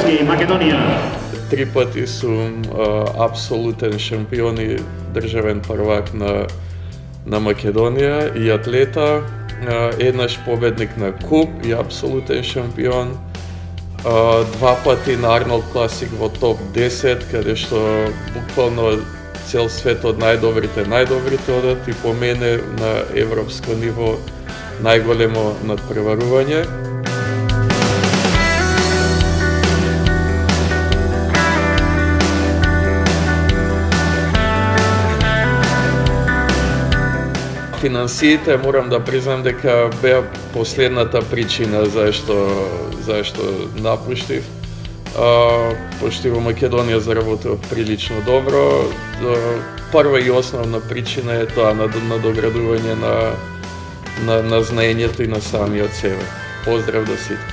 Slovenski, Makedonija. 3 pati sum apsoluten šampion i državen prvak na Makedonija i atleta. Jednaš pobednik na kup i apsoluten šampion. 2 pati na Arnold Classic vo top 10, kada što bukvalno cel svet od najdobrite odati po mene na evropsko nivo najgolemo nadprevaruvanje. Finansijite, moram da priznam дека беа последната причина зашто напуштив. Пошто во Македонија заработив прилично добро. Прва и основна причина е тоа надоградување на знаењето и на самиот себе. Поздрав до сите!